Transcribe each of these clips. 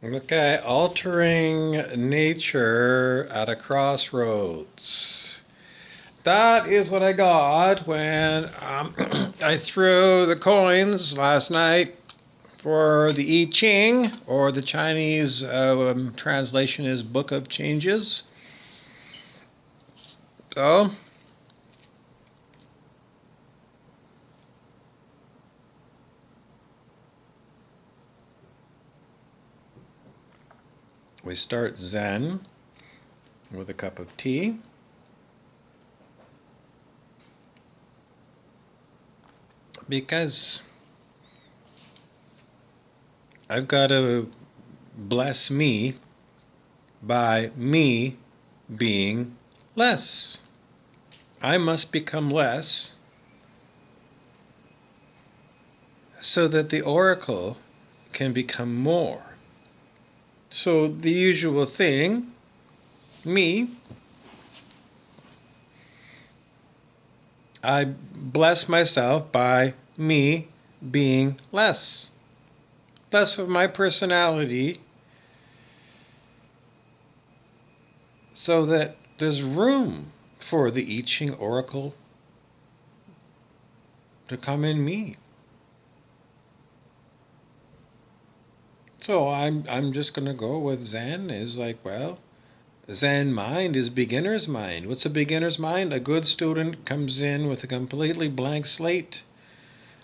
Okay, altering nature at a crossroads. That is what I got when I threw the coins last night for the I Ching, or the Chinese translation is Book of Changes. So, we start Zen with a cup of tea. Because I've got to bless me by me being less. I must become less so that the oracle can become more. So the usual thing, me, I bless myself by me being less. Less of my personality so that there's room for the I Ching oracle to come in me. So I'm just gonna go with Zen is like, well, Zen mind is beginner's mind. What's a beginner's mind? A good student comes in with a completely blank slate,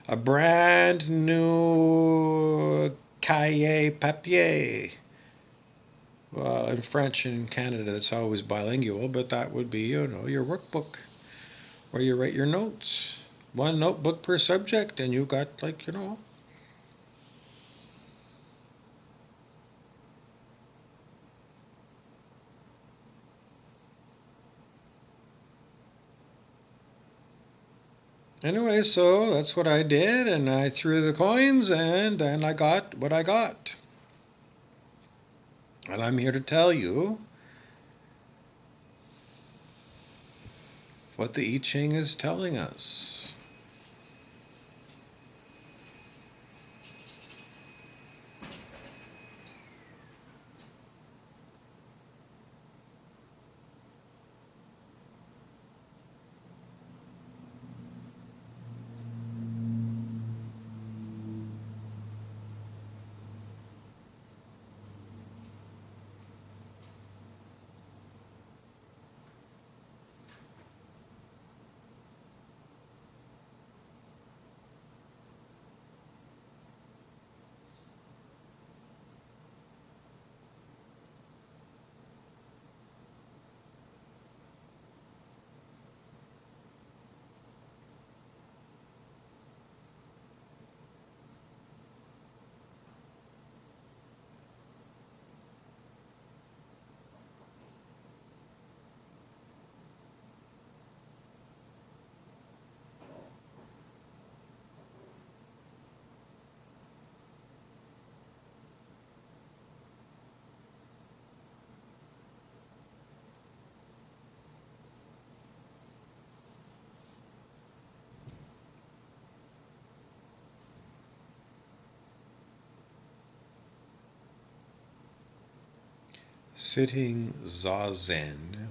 a brand new cahier papier. Well, in French in Canada, it's always bilingual, but that would be, your workbook where you write your notes. One notebook per subject, and you got Anyway, so that's what I did, and I threw the coins, and then I got what I got. And I'm here to tell you what the I Ching is telling us. Sitting zazen.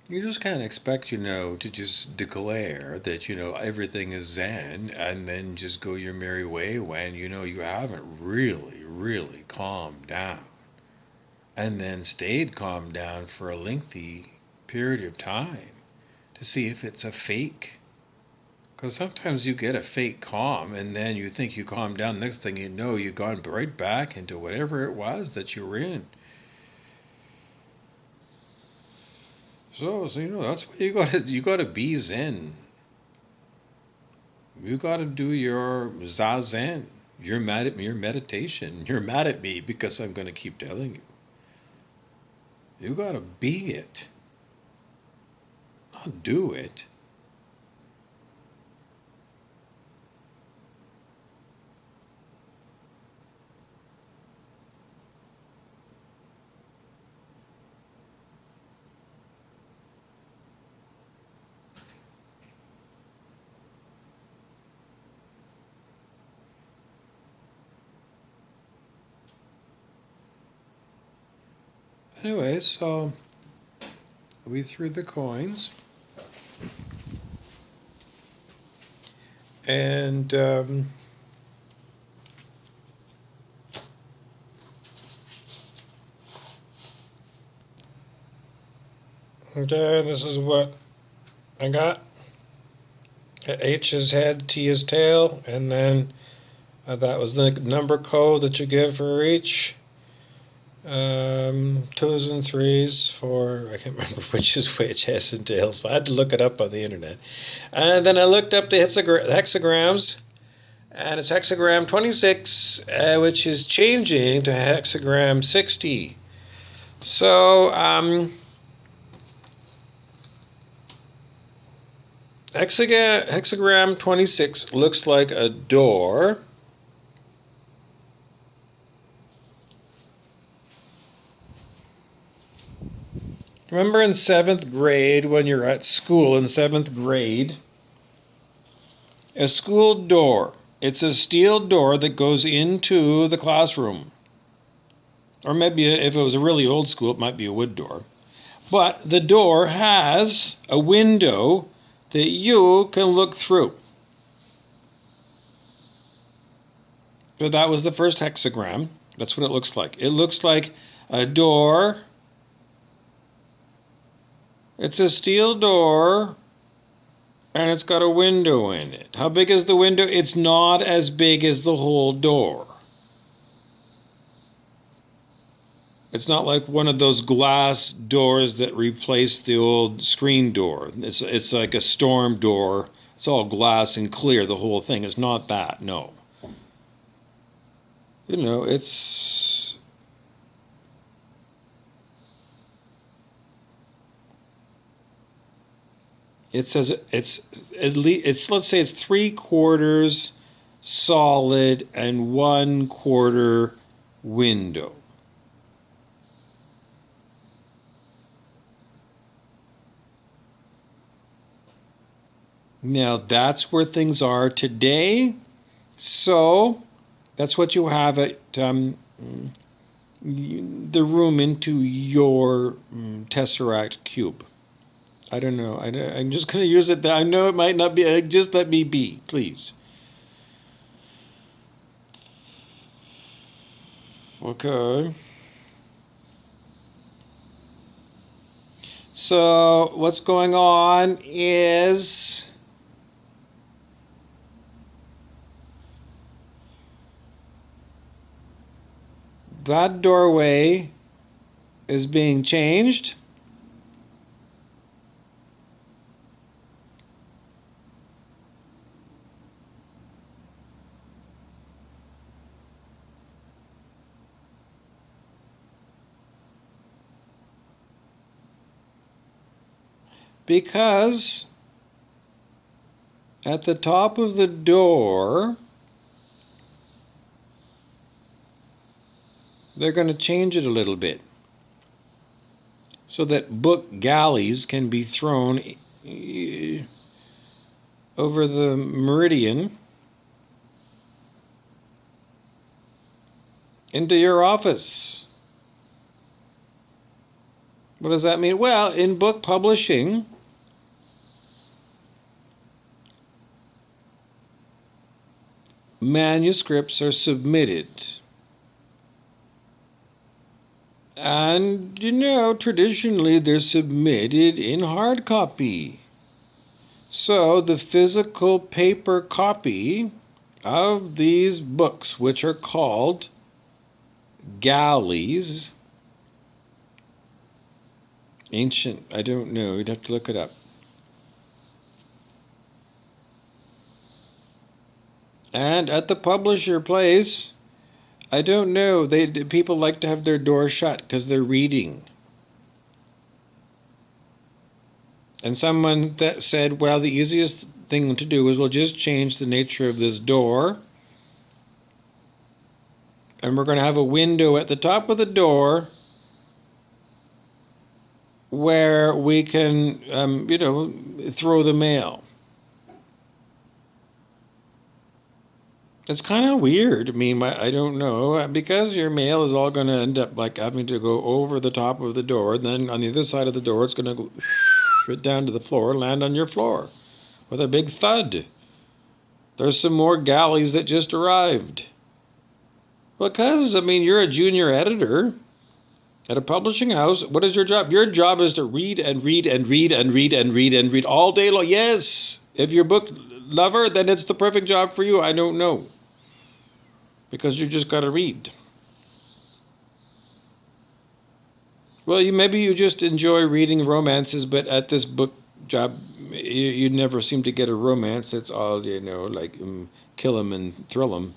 You just can't expect, to just declare that, everything is Zen and then just go your merry way when, you haven't really, really calmed down and then stayed calmed down for a lengthy period of time to see if it's a fake. Because sometimes you get a fake calm and then you think you calmed down. Next thing you know, you've gone right back into whatever it was that you were in. So that's why you gotta be Zen. You gotta do your zazen, your meditation. You're mad at me because I'm gonna keep telling you. You gotta be it, not do it. Anyway, so we threw the coins, and okay, this is what I got. H is head, T is tail, and then that was the number code that you give for each. Twos and threes for, I can't remember which is which, heads and tails, but I had to look it up on the internet. And then I looked up the hexagrams, and it's hexagram 26, which is changing to hexagram 60. So, hexagram 26 looks like a door. Remember in 7th grade when you're at school in 7th grade? A school door. It's a steel door that goes into the classroom. Or maybe if it was a really old school, it might be a wood door. But the door has a window that you can look through. So that was the first hexagram. That's what it looks like. It looks like a door. It's a steel door, and it's got a window in it. How big is the window? It's not as big as the whole door. It's not like one of those glass doors that replaced the old screen door. It's like a storm door. It's all glass and clear, the whole thing. It's not that, no. You know, it says it's at least, let's say it's 3/4 solid and 1/4 window. Now that's where things are today. So that's what you have at the room into your tesseract cube. I don't know. I'm just going to use it. I know it might not be. Just let me be, please. Okay. So what's going on is that doorway is being changed. Because at the top of the door, they're going to change it a little bit so that book galleys can be thrown over the meridian into your office. What does that mean? Well, in book publishing, manuscripts are submitted. And, traditionally they're submitted in hard copy. So the physical paper copy of these books, which are called galleys, ancient, I don't know, you'd have to look it up. And at the publisher place, I don't know, people like to have their doors shut because they're reading. And someone that said, well, the easiest thing to do is we'll just change the nature of this door. And we're going to have a window at the top of the door where we can, throw the mail. It's kind of weird. I mean, I don't know. Because your mail is all going to end up like having to go over the top of the door. And then on the other side of the door, it's going to go right down to the floor, land on your floor with a big thud. There's some more galleys that just arrived. Because, I mean, you're a junior editor at a publishing house. What is your job? Your job is to read and read and read and read and read and read all day long. Yes, if you're a book lover, then it's the perfect job for you. I don't know. Because you just got to read. Well, maybe you just enjoy reading romances, but at this book job, you never seem to get a romance. It's all, like kill 'em and thrill 'em.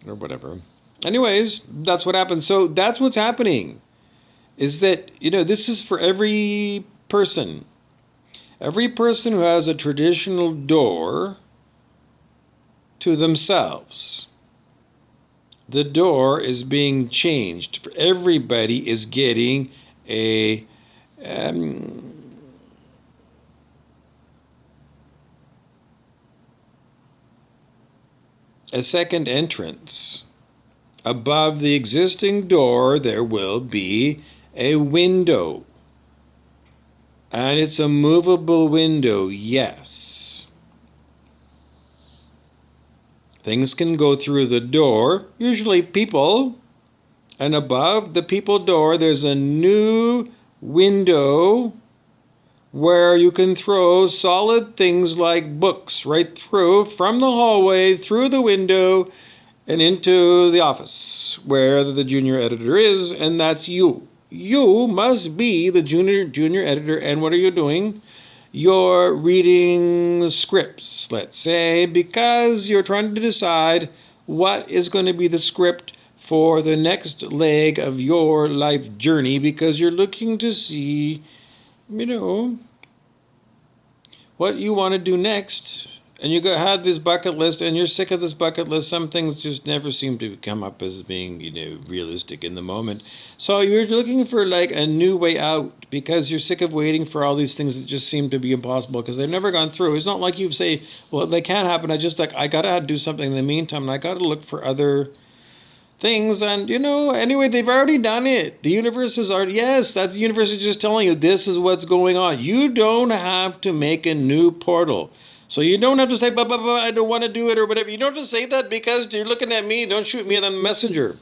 Or whatever. Anyways, that's what happens. So that's what's happening. Is that, this is for every person. Every person who has a traditional door to themselves. The door is being changed. Everybody is getting a second entrance. Above the existing door, there will be a window. And it's a movable window, yes. Things can go through the door, usually people. And above the people door, there's a new window where you can throw solid things like books right through from the hallway, through the window, and into the office where the junior editor is, and that's you. You must be the junior editor, and what are you doing? You're reading scripts, let's say, because you're trying to decide what is going to be the script for the next leg of your life journey, because you're looking to see, what you want to do next. And you had this bucket list, and you're sick of this bucket list. Some things just never seem to come up as being, realistic in the moment. So you're looking for like a new way out, because you're sick of waiting for all these things that just seem to be impossible because they've never gone through. It's not like you say, well, they can't happen. I got to do something in the meantime, and I got to look for other things. And, anyway, they've already done it. The universe is already, yes, that's the universe is just telling you this is what's going on. You don't have to make a new portal. So you don't have to say, I don't want to do it or whatever. You don't have to say that because you're looking at me. Don't shoot me on the messenger.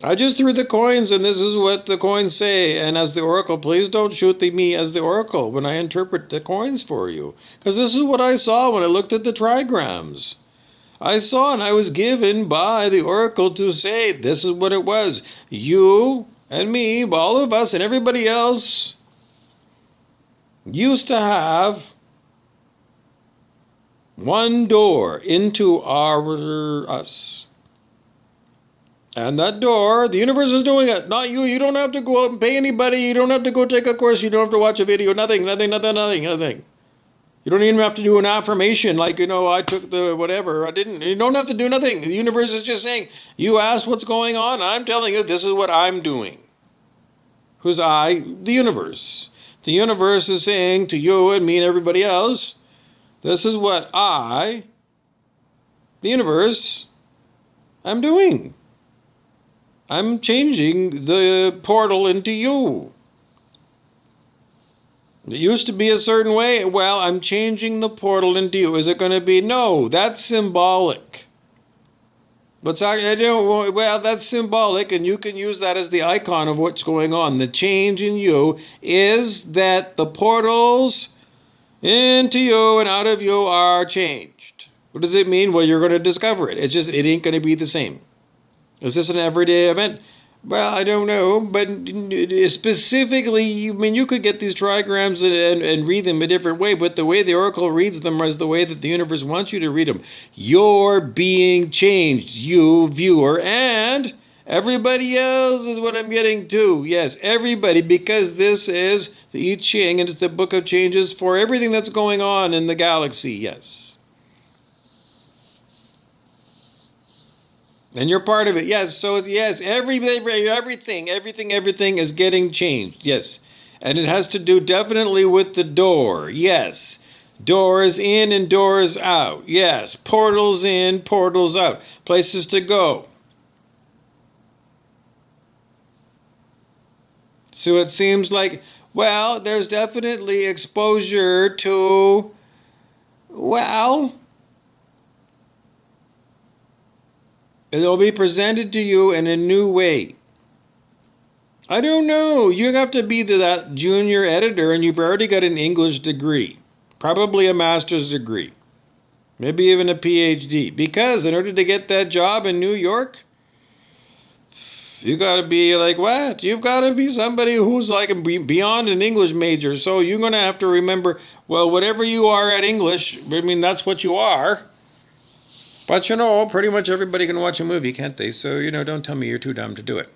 I just threw the coins, and this is what the coins say. And as the oracle, please don't shoot me as the oracle when I interpret the coins for you. Because this is what I saw when I looked at the trigrams. I saw, and I was given by the oracle to say, this is what it was. You and me, all of us and everybody else used to have one door into us. And that door, the universe is doing it, not you. You don't have to go out and pay anybody. You don't have to go take a course. You don't have to watch a video. Nothing. You don't even have to do an affirmation like, I took the whatever. I didn't. You don't have to do nothing. The universe is just saying, you asked what's going on. I'm telling you, this is what I'm doing. Who's I? The universe. The universe is saying to you and me and everybody else, this is what I, the universe, am doing. I'm changing the portal into you. It used to be a certain way. Well, I'm changing the portal into you. Is it going to be? No, that's symbolic. But that's symbolic, and you can use that as the icon of what's going on. The change in you is that the portals into you and out of you are changed. What does it mean? Well, you're going to discover it. It's just, it ain't going to be the same. Is this an everyday event? Well, I don't know, but specifically, you could get these trigrams and read them a different way, but the way the oracle reads them is the way that the universe wants you to read them. You're being changed, you viewer, and everybody else is what I'm getting to. Yes, everybody, because this is the I Ching, and it's the book of changes for everything that's going on in the galaxy, yes. And you're part of it, yes. So, yes, everything is getting changed, yes. And it has to do definitely with the door, yes. Doors in and doors out. Yes, portals in, portals out. Places to go. So it seems like, well, there's definitely exposure to, well, it'll be presented to you in a new way. I don't know. You have to be that junior editor and you've already got an English degree. Probably a master's degree. Maybe even a PhD. Because in order to get that job in New York, you got to be like what? You've got to be somebody who's like beyond an English major. So you're going to have to remember, well, whatever you are at English, I mean, that's what you are. But pretty much everybody can watch a movie, can't they? So, don't tell me you're too dumb to do it.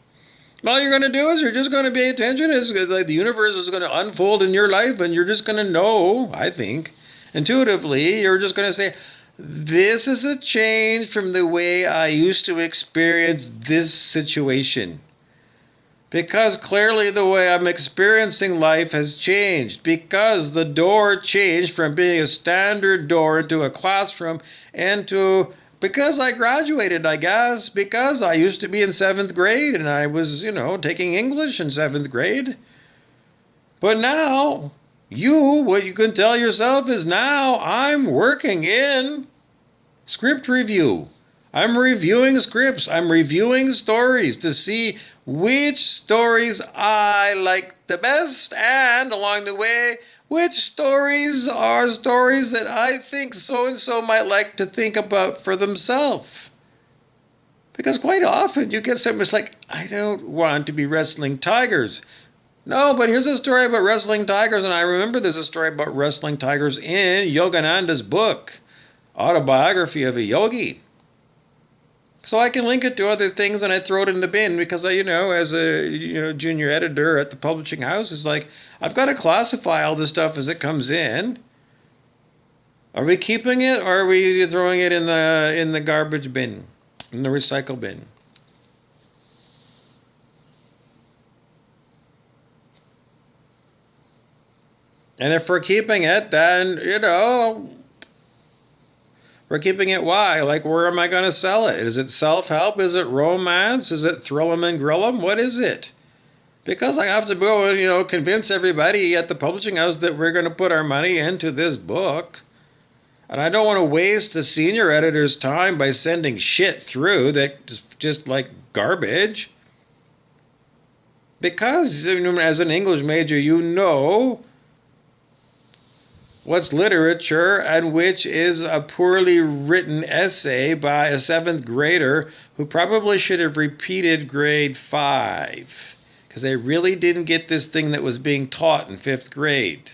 All you're going to do is you're just going to pay attention. It's like the universe is going to unfold in your life and you're just going to know, I think, intuitively, you're just going to say, this is a change from the way I used to experience this situation. Because clearly the way I'm experiencing life has changed. Because the door changed from being a standard door into a classroom because I graduated, I guess. Because I used to be in 7th grade and I was, taking English in 7th grade. But now, what you can tell yourself is now I'm working in script review. I'm reviewing scripts. I'm reviewing stories to see which stories I like the best, and along the way, which stories are stories that I think so-and-so might like to think about for themselves. Because quite often you get something that's like, I don't want to be wrestling tigers. No, but here's a story about wrestling tigers, and I remember there's a story about wrestling tigers in Yogananda's book, Autobiography of a Yogi. So I can link it to other things and I throw it in the bin because as a junior editor at the publishing house, it's like I've got to classify all this stuff as it comes in. Are we keeping it or are we throwing it in the garbage bin, in the recycle bin? And if we're keeping it, then we're keeping it why? Like, where am I going to sell it? Is it self-help? Is it romance? Is it thrill 'em and grill 'em? What is it? Because I have to go and, convince everybody at the publishing house that we're going to put our money into this book. And I don't want to waste the senior editor's time by sending shit through that just like garbage. Because as an English major, what's literature and which is a poorly written essay by a 7th grader who probably should have repeated grade 5 because they really didn't get this thing that was being taught in 5th grade.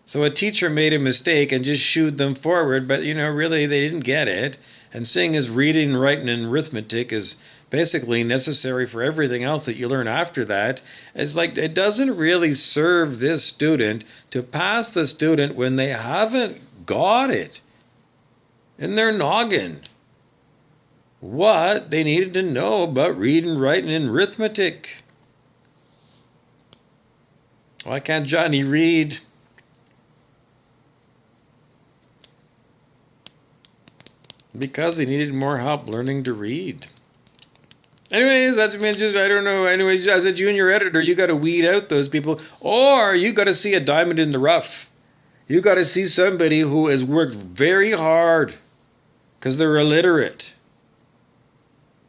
So a teacher made a mistake and just shooed them forward, but really they didn't get it. And seeing as reading, writing, and arithmetic is basically necessary for everything else that you learn after that, it's like it doesn't really serve this student to pass the student when they haven't got it in their noggin what they needed to know about reading, writing, and arithmetic. Why can't Johnny read? Because he needed more help learning to read. Anyways, I don't know. Anyways, as a junior editor, you got to weed out those people, or you got to see a diamond in the rough. You got to see somebody who has worked very hard because they're illiterate.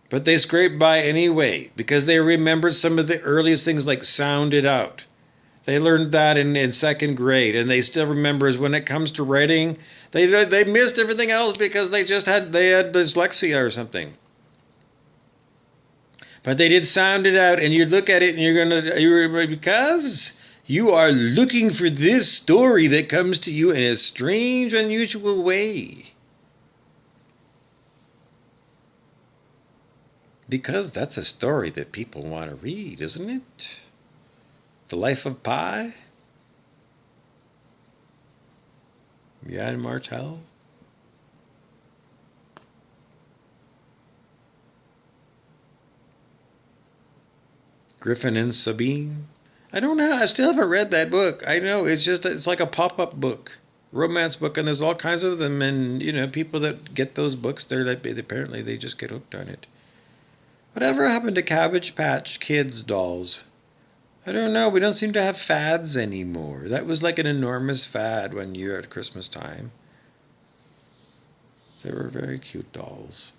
But they scrape by anyway because they remembered some of the earliest things like sound it out. They learned that in 2nd grade, and they still remember when it comes to writing, they missed everything else because they had dyslexia or something. But they did sound it out, and you look at it, and because you are looking for this story that comes to you in a strange, unusual way. Because that's a story that people want to read, isn't it? The Life of Pi? Yann Martel? Griffin and Sabine? I don't know. I still haven't read that book. I know. It's like a pop-up book. romance book, and there's all kinds of them. And people that get those books, they're like, apparently they just get hooked on it. Whatever happened to Cabbage Patch Kids dolls? I don't know. We don't seem to have fads anymore. That was like an enormous fad one year at Christmas time. They were very cute dolls.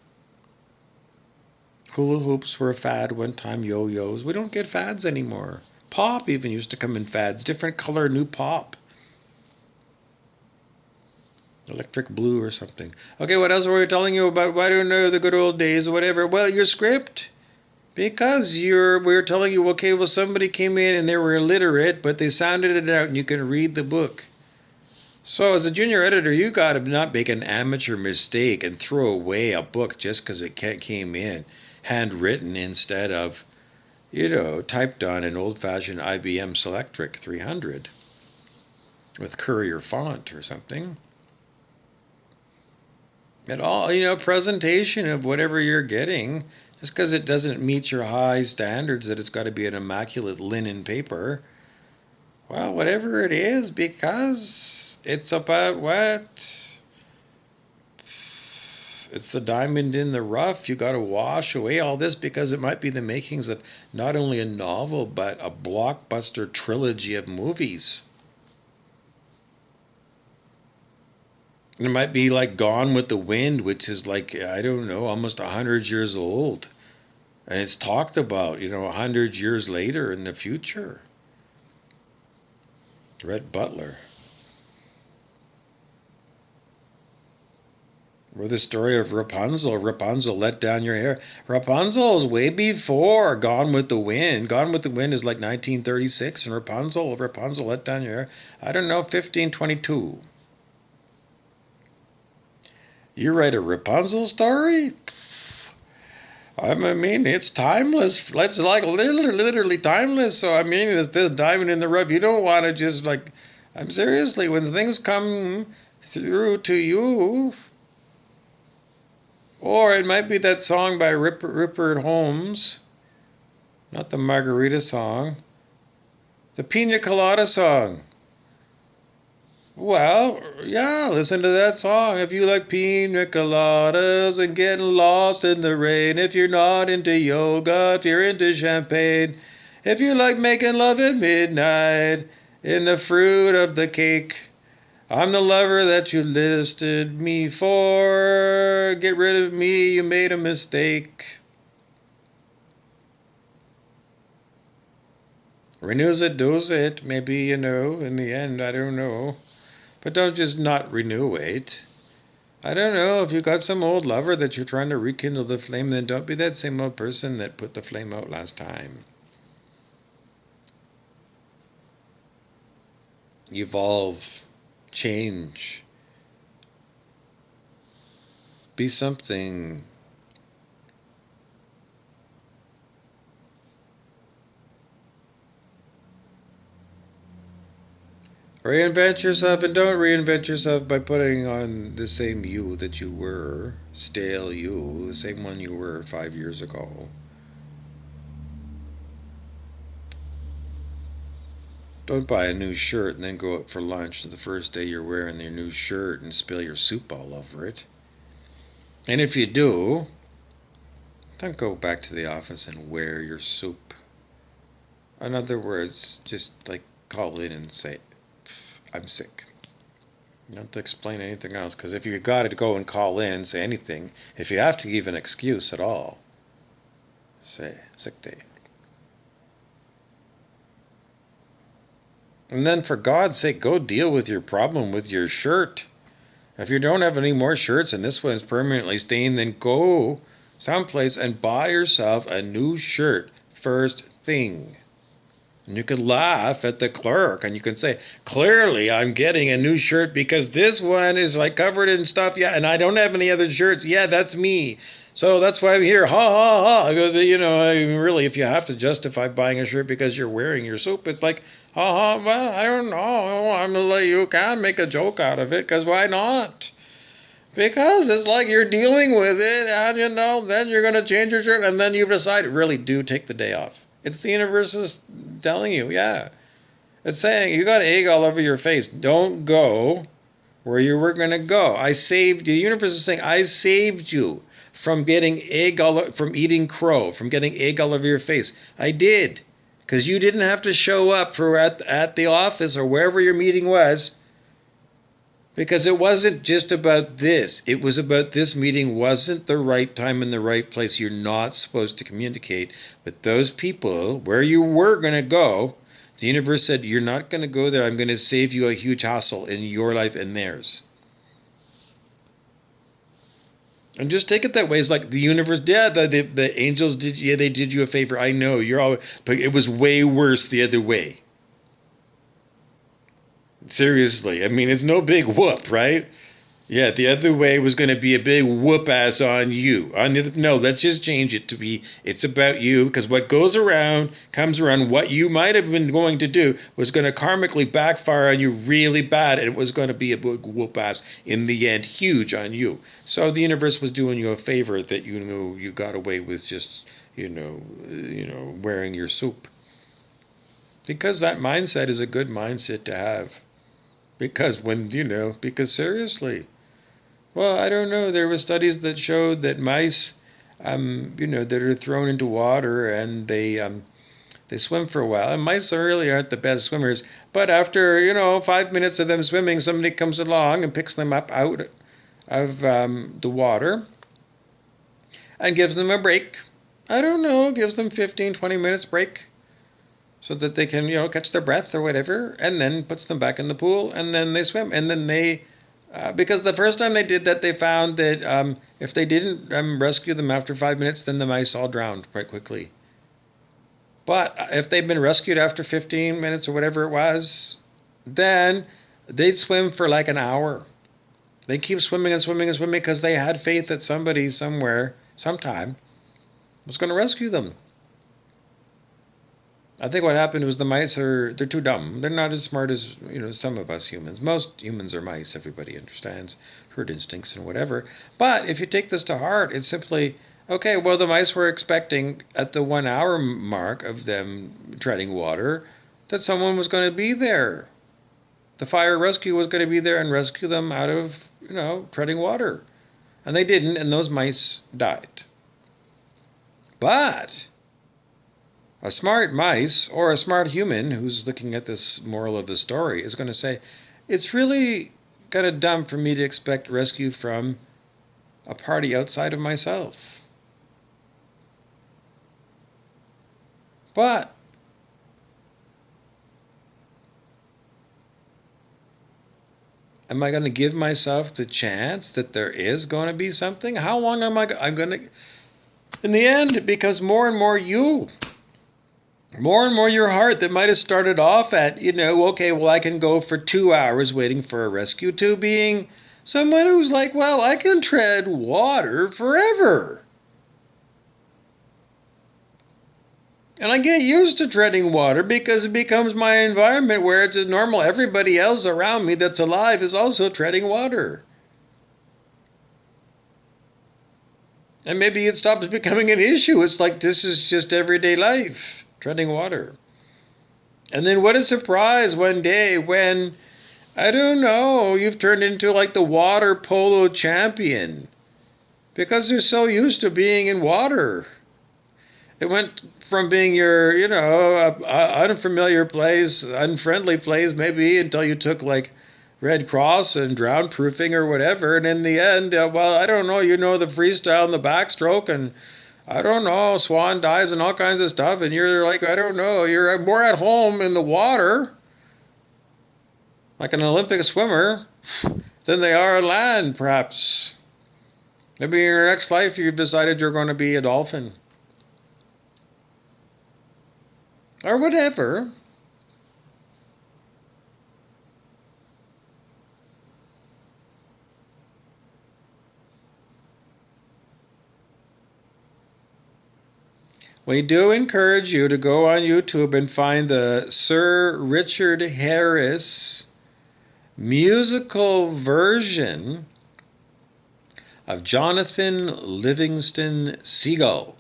Hula hoops were a fad one time. Yo-yos. We don't get fads anymore. Pop even used to come in fads. Different color, new pop. Electric blue or something. Okay, what else were we telling you about? Why don't know the good old days or whatever? Well, your script. Because we were telling you, okay, well, somebody came in and they were illiterate, but they sounded it out and you can read the book. So as a junior editor, you got to not make an amateur mistake and throw away a book just because it came in handwritten instead of, typed on an old-fashioned IBM Selectric 300 with Courier font or something. At all, presentation of whatever you're getting, just because it doesn't meet your high standards that it's got to be an immaculate linen paper. Well, whatever it is, because it's about what? It's the diamond in the rough. You got to wash away all this because it might be the makings of not only a novel, but a blockbuster trilogy of movies. It might be like Gone with the Wind, which is like, I don't know, almost 100 years old. And it's talked about, 100 years later in the future. Rhett Butler. Or the story of Rapunzel. Rapunzel let down your hair. Rapunzel is way before Gone with the Wind. Gone with the Wind is like 1936, and Rapunzel let down your hair. I don't know, 1522. You write a Rapunzel story? I mean, it's timeless. It's like literally timeless. So, I mean, it's this diamond in the rough. You don't want to just I'm seriously, when things come through to you, or it might be that song by Rupert Holmes, not the Margarita song, the Pina Colada song. Well, yeah, listen to that song. If you like pina coladas and getting lost in the rain, if you're not into yoga, if you're into champagne, if you like making love at midnight in the fruit of the cake, I'm the lover that you listed me for. Get rid of me, you made a mistake. Renews it, does it. Maybe, in the end, I don't know. But don't just not renew it. I don't know, if you got some old lover that you're trying to rekindle the flame, then don't be that same old person that put the flame out last time. Evolve. Change. Be something. Reinvent yourself, and don't reinvent yourself by putting on the same you that you were, stale you, the same one you were 5 years ago. Don't buy a new shirt and then go out for lunch the first day you're wearing your new shirt and spill your soup all over it. And if you do, don't go back to the office and wear your soup. In other words, just call in and say, I'm sick. You don't have to explain anything else, because if you got to go and call in and say anything, if you have to give an excuse at all, say sick day. And then for God's sake, go deal with your problem with your shirt. If you don't have any more shirts and this one's permanently stained, then go someplace and buy yourself a new shirt first thing. And you can laugh at the clerk and you can say, clearly I'm getting a new shirt because this one is covered in stuff. Yeah, and I don't have any other shirts. Yeah, that's me. So that's why I'm here. Ha, ha, ha. Really, if you have to justify buying a shirt because you're wearing your soup, it's like, ha, ha, well, I don't know. You can make a joke out of it, because why not? Because it's like you're dealing with it, and then you're going to change your shirt, and then you decide, really do take the day off. It's the universe is telling you, yeah. It's saying, you got egg all over your face. Don't go where you were going to go. I saved you. The universe is saying, I saved you from getting from eating crow, from getting egg all over your face. I did. Because you didn't have to show up at the office or wherever your meeting was. Because it wasn't just about this. It was about this meeting wasn't the right time and the right place. You're not supposed to communicate with those people where you were going to go. The universe said, you're not going to go there. I'm going to save you a huge hassle in your life and theirs. And just take it that way. It's like the universe, yeah, the angels did, yeah, they did you a favor. I know you're all, but it was way worse the other way. Seriously, I mean, it's no big whoop, right? Yeah, the other way was going to be a big whoop ass on you. No, let's just change it to be it's about you, because what goes around comes around. What you might have been going to do was going to karmically backfire on you really bad, and it was going to be a big whoop ass in the end, huge on you. So the universe was doing you a favor that you knew you got away with just wearing your soup, because that mindset is a good mindset to have. Because seriously. Well, I don't know. There were studies that showed that mice, that are thrown into water and they swim for a while. And mice really aren't the best swimmers. But after 5 minutes of them swimming, somebody comes along and picks them up out of the water and gives them a break. I don't know, gives them 15, 20 minutes break so that they can catch their breath or whatever, and then puts them back in the pool, and then they swim, and then they. Because the first time they did that, they found that if they didn't rescue them after 5 minutes, then the mice all drowned quite quickly. But if they'd been rescued after 15 minutes or whatever it was, then they'd swim for like an hour. They keep swimming and swimming and swimming because they had faith that somebody somewhere, sometime, was going to rescue them. I think what happened was the mice they're too dumb. They're not as smart as, some of us humans. Most humans are mice. Everybody understands herd instincts and whatever. But if you take this to heart, it's simply, okay, well, the mice were expecting at the 1 hour mark of them treading water that someone was going to be there. The fire rescue was going to be there and rescue them out of, treading water. And they didn't, and those mice died. But a smart mice or a smart human who's looking at this moral of the story is going to say, it's really kind of dumb for me to expect rescue from a party outside of myself. But am I going to give myself the chance that there is going to be something? How long am I'm going to... In the end, it becomes more and more you. More and more your heart that might have started off at, okay, well, I can go for 2 hours waiting for a rescue, to being someone who's like, well, I can tread water forever. And I get used to treading water because it becomes my environment where it's as normal. Everybody else around me that's alive is also treading water. And maybe it stops becoming an issue. It's like this is just everyday life, treading water. And then what a surprise one day when, I don't know, you've turned into like the water polo champion. Because you're so used to being in water. It went from being your, unfamiliar place, unfriendly place maybe, until you took like Red Cross and drown proofing or whatever. And in the end, I don't know, the freestyle and the backstroke and I don't know, swan dives and all kinds of stuff. And you're like, I don't know, you're more at home in the water, like an Olympic swimmer, than they are on land, perhaps. Maybe in your next life you've decided you're going to be a dolphin. Or whatever. We do encourage you to go on YouTube and find the Sir Richard Harris musical version of Jonathan Livingston Seagull.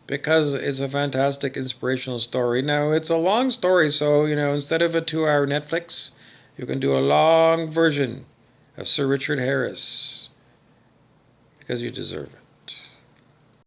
because it's a fantastic inspirational story. Now, it's a long story, so, instead of a 2 hour Netflix, you can do a long version of Sir Richard Harris because you deserve it.